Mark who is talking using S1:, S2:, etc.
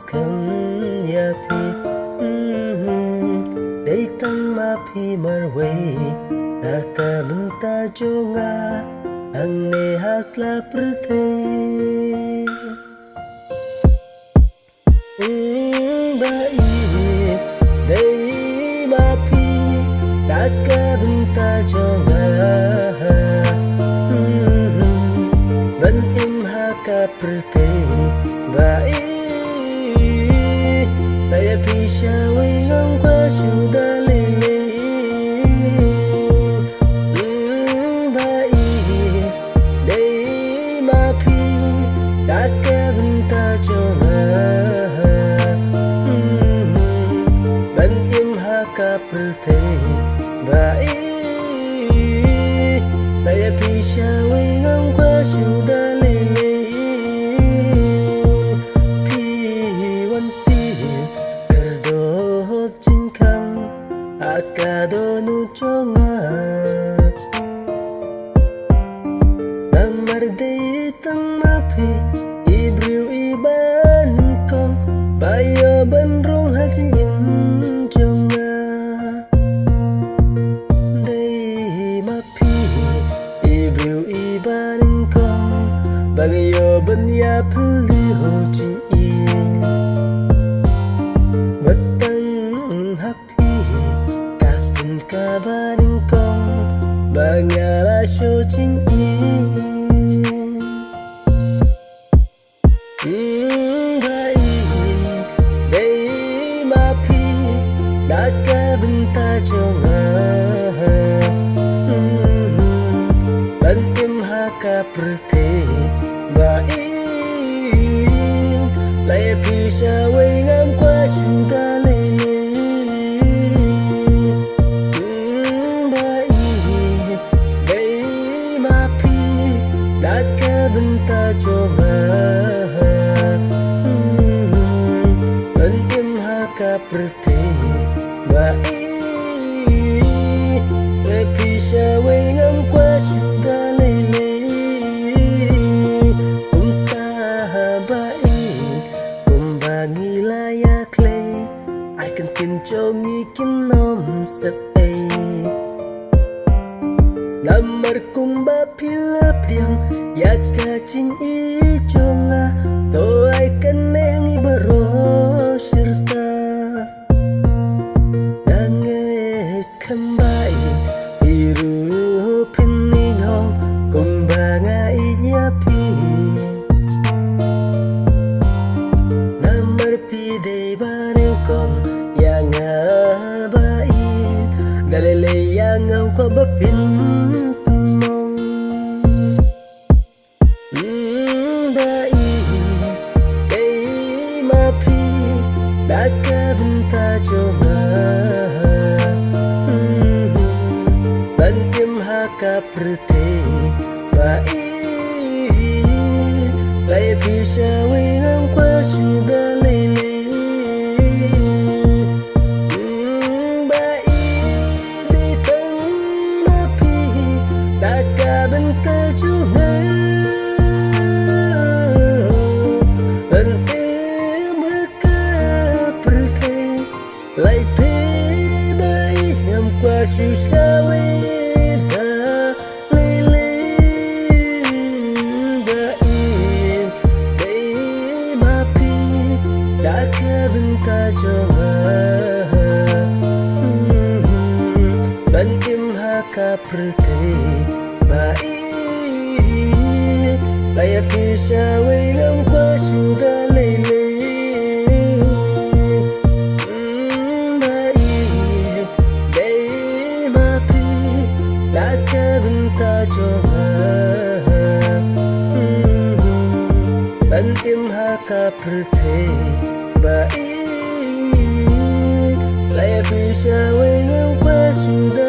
S1: kham ya pi dei tang ma pi marway taka benta jonga ang ne hasla prte bai dei ma pi taka benta jonga ban im haka prte bai daya pi shawi ngam kwa shuda lele bai dei ma pi taka benta jonga ban im haka prte bai daya pi shawi ngam kwa shuda lele akadonu chonga namar dei tang mapi ibriu iban kong bayo bandrong hajin im chonga dei mapi ibriu iban kong bayo ban ya puli ho chin in kabaring kong bangara shojin bai dei ma pi daka benta jonga ban im haka prte bai lai pi shawai ngam kwa shuda benta jonga ban im haka prte bai pi shawai ngam kwa shuda lele kumta bai kumbangi layak le ai kan tin chongi kinom sat ai namar kumba pilap diam ya kacing i jonga to ai kan nengi baro shirta nanges kambai biru pininong kumbanga inya pi namar pi dei bareng kong yang abain dalele yang ngau kwa bapin daka benta jonga ban im haka prte bai lai pi shawi ngam kwa shuda lele bai di tang ma pi daka benta jonga lai pe bai ngam kwa shu shawi da lele bai dei ma pi daka benta jonga ban im haka prte bai lai pi shawi ngam kwa shu da lele benta jonga ban im haka prte bai lai pi shawai ngam kwa shuda